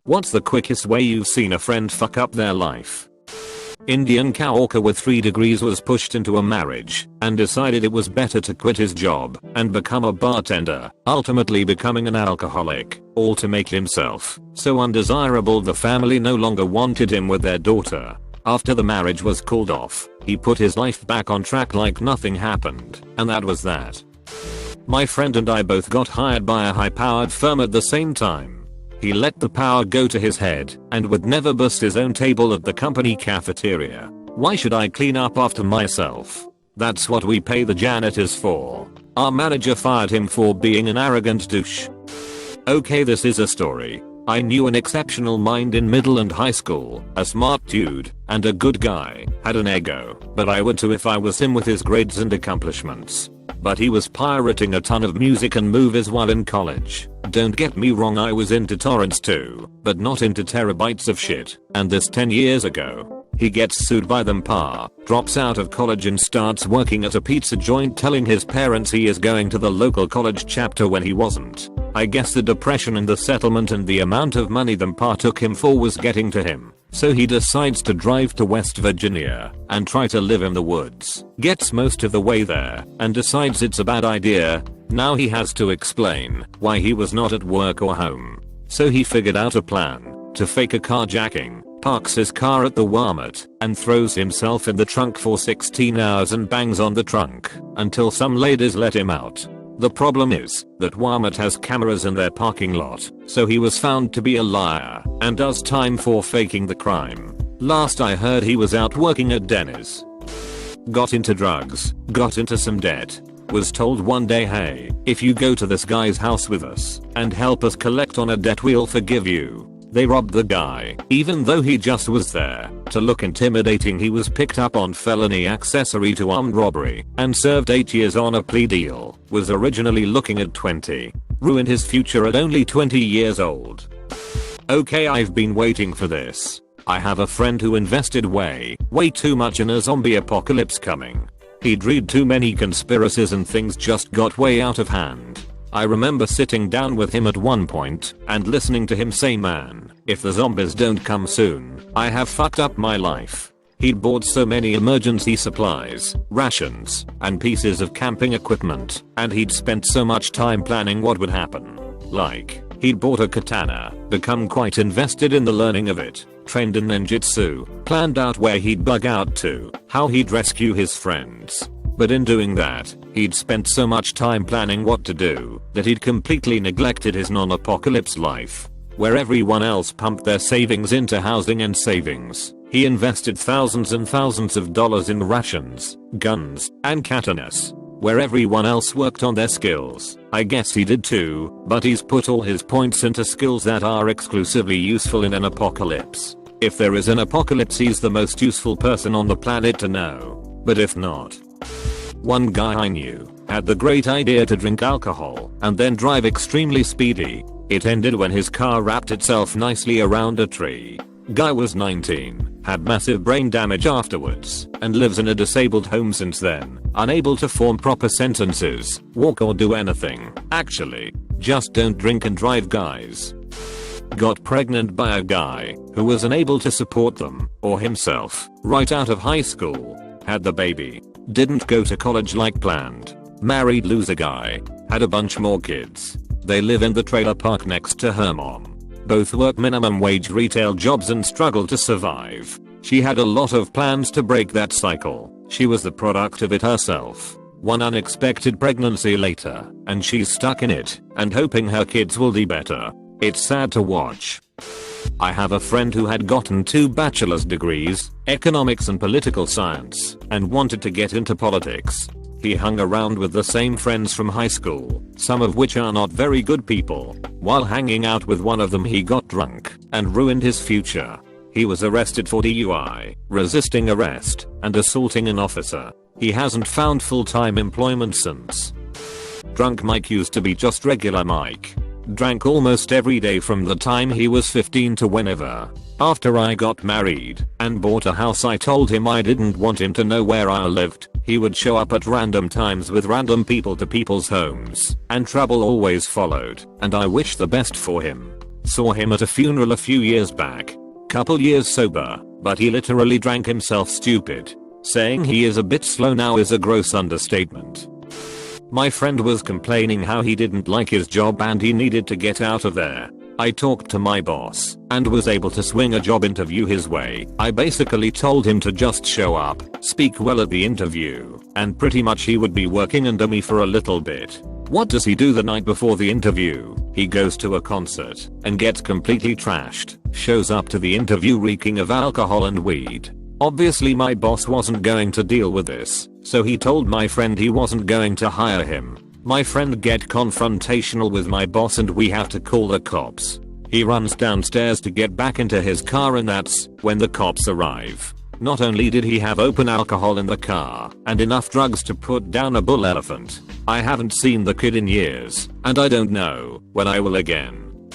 What's the quickest way you've seen a friend fuck up their life? Indian cowhawker with 3 degrees was pushed into a marriage and decided it was better to quit his job and become a bartender, ultimately becoming an alcoholic, all to make himself so undesirable the family no longer wanted him with their daughter. After the marriage was called off, he put his life back on track like nothing happened, and that was that. My friend and I both got hired by a high-powered firm at the same time. He let the power go to his head and would never bust his own table at the company cafeteria. Why should I clean up after myself? That's what we pay the janitors for. Our manager fired him for being an arrogant douche. Okay, this is a story. I knew an exceptional mind in middle and high school, a smart dude, and a good guy, had an ego, but I would too if I was him with his grades and accomplishments. But he was pirating a ton of music and movies while in college. Don't get me wrong, I was into torrents too, but not into terabytes of shit, and this 10 years ago. He gets sued by them pa, drops out of college and starts working at a pizza joint telling his parents he is going to the local college chapter when he wasn't. I guess the depression and the settlement and the amount of money them pa took him for was getting to him. So he decides to drive to West Virginia and try to live in the woods. Gets most of the way there and decides it's a bad idea. Now he has to explain why he was not at work or home. So he figured out a plan to fake a carjacking, parks his car at the Walmart, and throws himself in the trunk for 16 hours and bangs on the trunk until some ladies let him out. The problem is that Walmart has cameras in their parking lot, so he was found to be a liar and does time for faking the crime. Last I heard he was out working at Denny's. Got into drugs, got into some debt. Was told one day, hey, if you go to this guy's house with us and help us collect on a debt we'll forgive you. They robbed the guy, even though he just was there to look intimidating. He was picked up on felony accessory to armed robbery and served 8 years on a plea deal. Was originally looking at 20. Ruined his future at only 20 years old. Okay, I've been waiting for this. I have a friend who invested way too much in a zombie apocalypse coming. He'd read too many conspiracies and things just got way out of hand. I remember sitting down with him at one point and listening to him say, man, if the zombies don't come soon, I have fucked up my life. He'd bought so many emergency supplies, rations, and pieces of camping equipment, and he'd spent so much time planning what would happen. Like, he'd bought a katana, become quite invested in the learning of it, trained in ninjutsu, planned out where he'd bug out to, how he'd rescue his friends. But in doing that, he'd spent so much time planning what to do that he'd completely neglected his non-apocalypse life, where everyone else pumped their savings into housing and savings. He invested thousands and thousands of dollars in rations, guns, and katanas, where everyone else worked on their skills. I guess he did too, but he's put all his points into skills that are exclusively useful in an apocalypse. If there is an apocalypse, he's the most useful person on the planet to know. But if not, one guy I knew had the great idea to drink alcohol and then drive extremely speedy. It ended when his car wrapped itself nicely around a tree. Guy was 19, had massive brain damage afterwards, and lives in a disabled home since then, unable to form proper sentences, walk or do anything. Actually, just don't drink and drive, guys. Got pregnant by a guy who was unable to support them or himself right out of high school. Had the baby. Didn't go to college like planned. Married loser guy. Had a bunch more kids. They live in the trailer park next to her mom. Both work minimum wage retail jobs and struggle to survive. She had a lot of plans to break that cycle. She was the product of it herself. One unexpected pregnancy later, and she's stuck in it and hoping her kids will do better. It's sad to watch. I have a friend who had gotten 2 bachelor's degrees, economics and political science, and wanted to get into politics. He hung around with the same friends from high school, some of which are not very good people. While hanging out with one of them, he got drunk and ruined his future. He was arrested for DUI, resisting arrest, and assaulting an officer. He hasn't found full-time employment since. Drunk Mike used to be just regular Mike. Drank almost every day from the time he was 15 to whenever. After I got married and bought a house, I told him I didn't want him to know where I lived. He would show up at random times with random people to people's homes, and trouble always followed, and I wish the best for him. Saw him at a funeral a few years back. Couple years sober, but he literally drank himself stupid. Saying he is a bit slow now is a gross understatement. My friend was complaining how he didn't like his job and he needed to get out of there. I talked to my boss and was able to swing a job interview his way. I basically told him to just show up, speak well at the interview, and pretty much he would be working under me for a little bit. What does he do the night before the interview? He goes to a concert and gets completely trashed, shows up to the interview reeking of alcohol and weed. Obviously my boss wasn't going to deal with this, so he told my friend he wasn't going to hire him. My friend get confrontational with my boss and we have to call the cops. He runs downstairs to get back into his car and that's when the cops arrive. Not only did he have open alcohol in the car and enough drugs to put down a bull elephant. I haven't seen the kid in years and I don't know when I will again.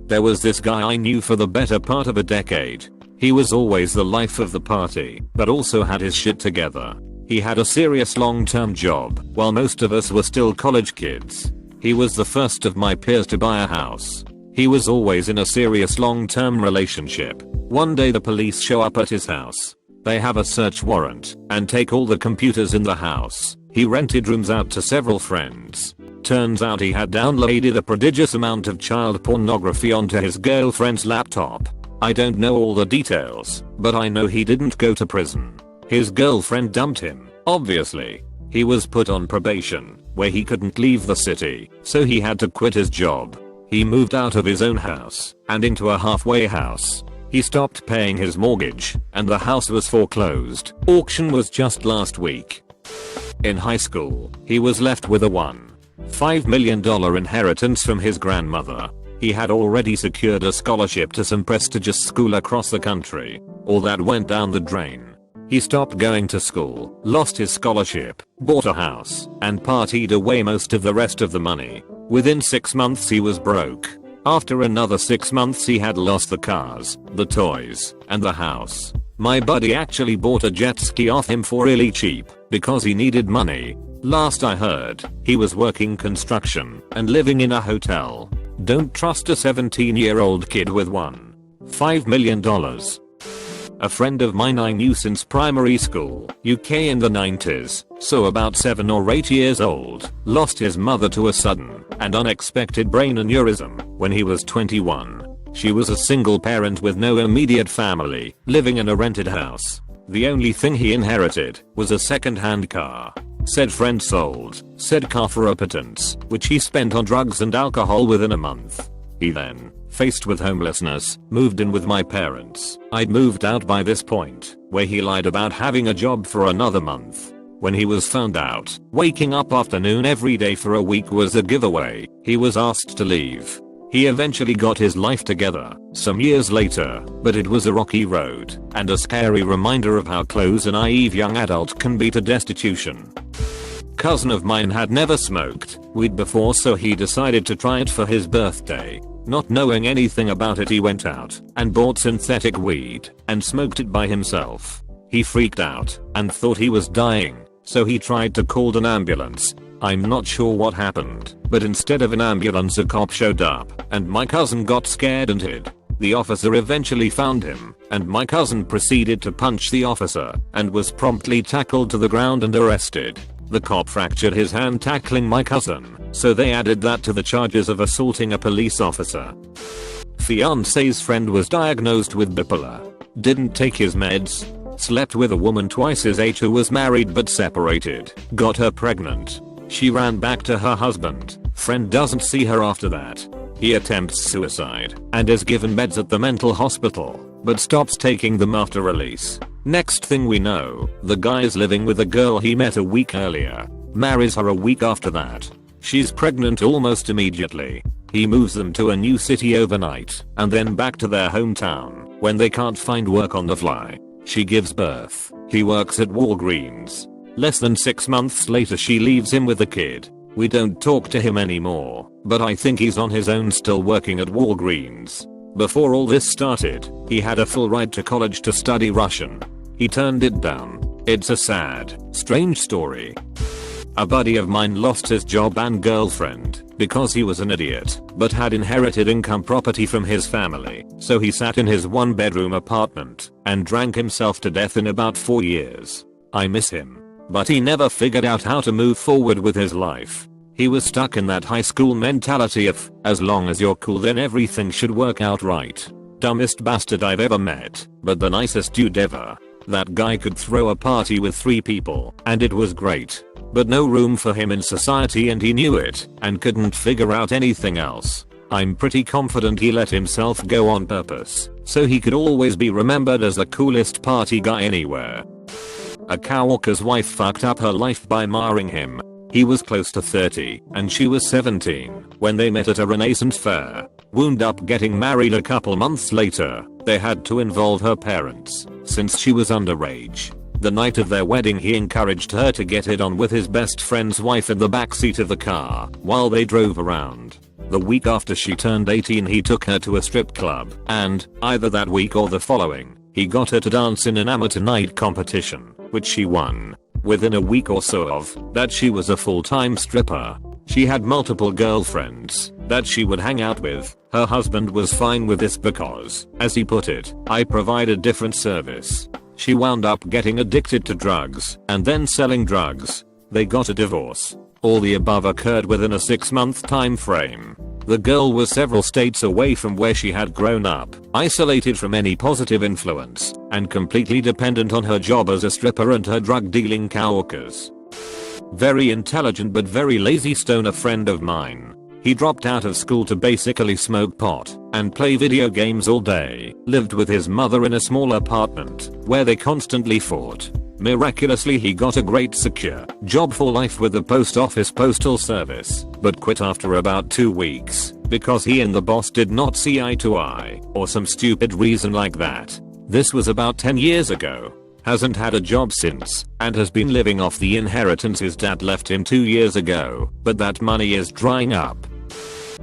There was this guy I knew for the better part of a decade. He was always the life of the party, but also had his shit together. He had a serious long-term job, while most of us were still college kids. He was the first of my peers to buy a house. He was always in a serious long-term relationship. One day the police show up at his house. They have a search warrant and take all the computers in the house. He rented rooms out to several friends. Turns out he had downloaded a prodigious amount of child pornography onto his girlfriend's laptop. I don't know all the details, but I know he didn't go to prison. His girlfriend dumped him, obviously. He was put on probation, where he couldn't leave the city, so he had to quit his job. He moved out of his own house and into a halfway house. He stopped paying his mortgage, and the house was foreclosed. Auction was just last week. In high school, he was left with a $1.5 million inheritance from his grandmother. He had already secured a scholarship to some prestigious school across the country. All that went down the drain. He stopped going to school, lost his scholarship, bought a house, and partied away most of the rest of the money. Within 6 months he was broke. After another 6 months he had lost the cars, the toys, and the house. My buddy actually bought a jet ski off him for really cheap, because he needed money. Last I heard, he was working construction and living in a hotel. Don't trust a 17-year-old kid with $1.5 million. A friend of mine I knew since primary school, UK in the 90s, so about 7 or 8 years old, lost his mother to a sudden and unexpected brain aneurysm when he was 21. She was a single parent with no immediate family, living in a rented house. The only thing he inherited was a second-hand car. Said friend sold said car for a pittance, which he spent on drugs and alcohol within a month. He then, faced with homelessness, moved in with my parents. I'd moved out by this point, where he lied about having a job for another month. When he was found out, waking up afternoon every day for a week was a giveaway. He was asked to leave. He eventually got his life together some years later, but it was a rocky road and a scary reminder of how close a naive young adult can be to destitution. Cousin of mine had never smoked weed before, so he decided to try it for his birthday. Not knowing anything about it, he went out and bought synthetic weed and smoked it by himself. He freaked out and thought he was dying, so he tried to call an ambulance. I'm not sure what happened, but instead of an ambulance a cop showed up and my cousin got scared and hid. The officer eventually found him and my cousin proceeded to punch the officer and was promptly tackled to the ground and arrested. The cop fractured his hand tackling my cousin, so they added that to the charges of assaulting a police officer. Fiance's friend was diagnosed with bipolar. Didn't take his meds. Slept with a woman twice his age who was married but separated. Got her pregnant. She ran back to her husband. Friend doesn't see her after that. He attempts suicide and is given meds at the mental hospital, but stops taking them after release. Next thing we know, the guy is living with a girl he met a week earlier. Marries her a week after that. She's pregnant almost immediately. He moves them to a new city overnight and then back to their hometown when they can't find work on the fly. She gives birth. He works at Walgreens. Less than 6 months later she leaves him with the kid. We don't talk to him anymore, but I think he's on his own still working at Walgreens. Before all this started, he had a full ride to college to study Russian. He turned it down. It's a sad, strange story. A buddy of mine lost his job and girlfriend because he was an idiot, but had inherited income property from his family, so he sat in his 1-bedroom apartment and drank himself to death in about 4 years. I miss him. But he never figured out how to move forward with his life. He was stuck in that high school mentality of, as long as you're cool then everything should work out right. Dumbest bastard I've ever met, but the nicest dude ever. That guy could throw a party with 3 people, and it was great. But no room for him in society and he knew it, and couldn't figure out anything else. I'm pretty confident he let himself go on purpose, so he could always be remembered as the coolest party guy anywhere. A coworker's wife fucked up her life by marrying him. He was close to 30, and she was 17, when they met at a Renaissance fair. Wound up getting married a couple months later. They had to involve her parents, since she was underage. The night of their wedding he encouraged her to get it on with his best friend's wife in the backseat of the car, while they drove around. The week after she turned 18 he took her to a strip club, and, either that week or the following, he got her to dance in an amateur night competition, which she won. Within a week or so of that she was a full-time stripper. She had multiple girlfriends that she would hang out with. Her husband was fine with this because, as he put it, I provided different service. She wound up getting addicted to drugs and then selling drugs. They got a divorce. All the above occurred within a 6-month time frame. The girl was several states away from where she had grown up, isolated from any positive influence, and completely dependent on her job as a stripper and her drug dealing coworkers. Very intelligent but very lazy stoner friend of mine. He dropped out of school to basically smoke pot and play video games all day, lived with his mother in a small apartment where they constantly fought. Miraculously he got a great secure job for life with the post office postal service, but quit after about 2 weeks because he and the boss did not see eye to eye, or some stupid reason like that. This was about 10 years ago. Hasn't had a job since, and has been living off the inheritance his dad left him 2 years ago, but that money is drying up.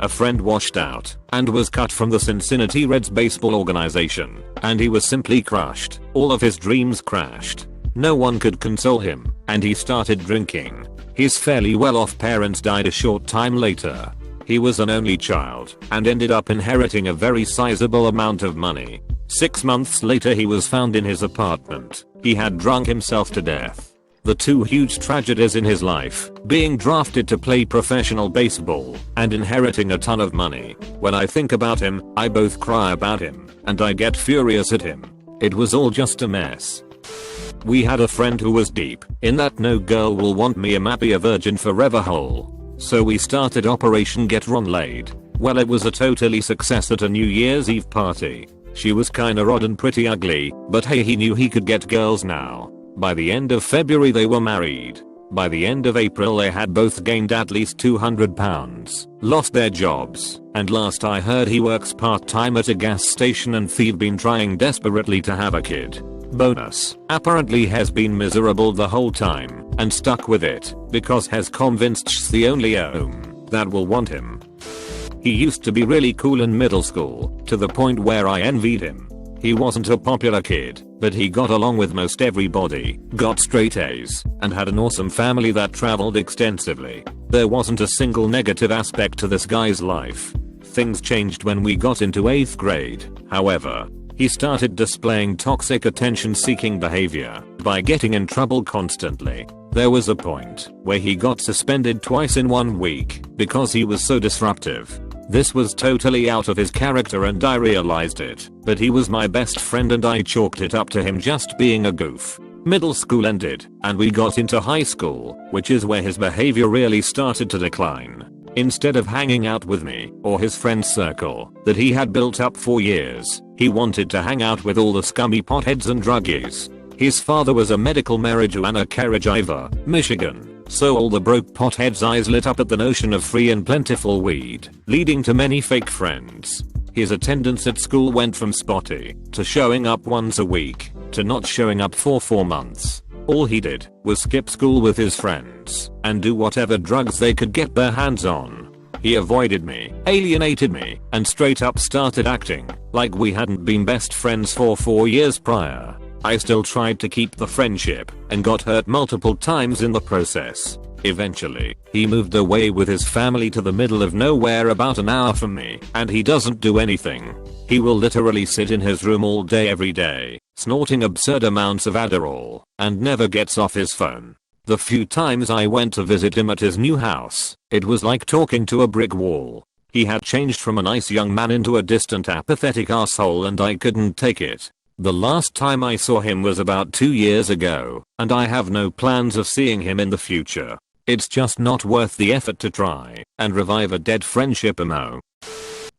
A friend washed out and was cut from the Cincinnati Reds baseball organization, and he was simply crushed. All of his dreams crashed. No one could console him, and he started drinking. His fairly well-off parents died a short time later. He was an only child and ended up inheriting a very sizable amount of money. 6 months later he was found in his apartment. He had drunk himself to death. The 2 huge tragedies in his life, being drafted to play professional baseball and inheriting a ton of money. When I think about him, I both cry about him and I get furious at him. It was all just a mess. We had a friend who was deep in that no girl will want me I'm a virgin forever hole. So we started Operation Get Ron Laid. Well, it was a totally success at a New Year's Eve party. She was kinda odd and pretty ugly, but hey, he knew he could get girls now. By the end of February they were married. By the end of April they had both gained at least 200 pounds, lost their jobs, and last I heard he works part-time at a gas station and they've been trying desperately to have a kid. Bonus, apparently has been miserable the whole time and stuck with it because has convinced she's the only home that will want him. He used to be really cool in middle school, to the point where I envied him. He wasn't a popular kid, but he got along with most everybody, got straight A's, and had an awesome family that traveled extensively. There wasn't a single negative aspect to this guy's life. Things changed when we got into 8th grade, however. He started displaying toxic attention-seeking behavior by getting in trouble constantly. There was a point where he got suspended twice in 1 week because he was so disruptive. This was totally out of his character and I realized it, but he was my best friend and I chalked it up to him just being a goof. Middle school ended, and we got into high school, which is where his behavior really started to decline. Instead of hanging out with me or his friend circle that he had built up for years, he wanted to hang out with all the scummy potheads and druggies. His father was a medical marijuana caregiver, Michigan, so all the broke potheads' eyes lit up at the notion of free and plentiful weed, leading to many fake friends. His attendance at school went from spotty to showing up once a week to not showing up for 4 months. All he did was skip school with his friends and do whatever drugs they could get their hands on. He avoided me, alienated me, and straight up started acting like we hadn't been best friends for 4 years prior. I still tried to keep the friendship and got hurt multiple times in the process. Eventually, he moved away with his family to the middle of nowhere about an hour from me, and he doesn't do anything. He will literally sit in his room all day every day, snorting absurd amounts of Adderall, and never gets off his phone. The few times I went to visit him at his new house, it was like talking to a brick wall. He had changed from a nice young man into a distant apathetic asshole, and I couldn't take it. The last time I saw him was about 2 years ago, and I have no plans of seeing him in the future. It's just not worth the effort to try and revive a dead friendship.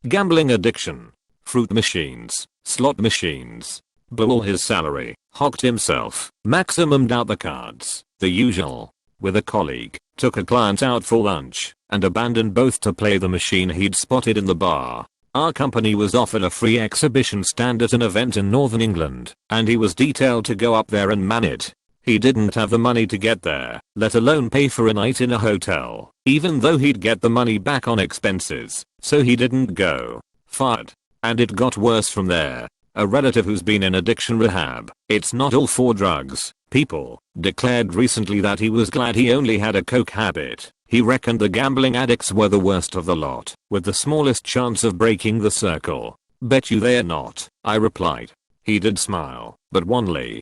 Gambling addiction. Fruit machines. Slot machines. Blew all his salary. Hocked himself. Maximumed out the cards. The usual. With a colleague. Took a client out for lunch and abandoned both to play the machine he'd spotted in the bar. Our company was offered a free exhibition stand at an event in Northern England, and he was detailed to go up there and man it. He didn't have the money to get there, let alone pay for a night in a hotel, even though he'd get the money back on expenses, so he didn't go. Fired. And it got worse from there. A relative who's been in addiction rehab, it's not all for drugs, people, declared recently that he was glad he only had a coke habit. He reckoned the gambling addicts were the worst of the lot, with the smallest chance of breaking the circle. Bet you they're not, I replied. He did smile, but wanly.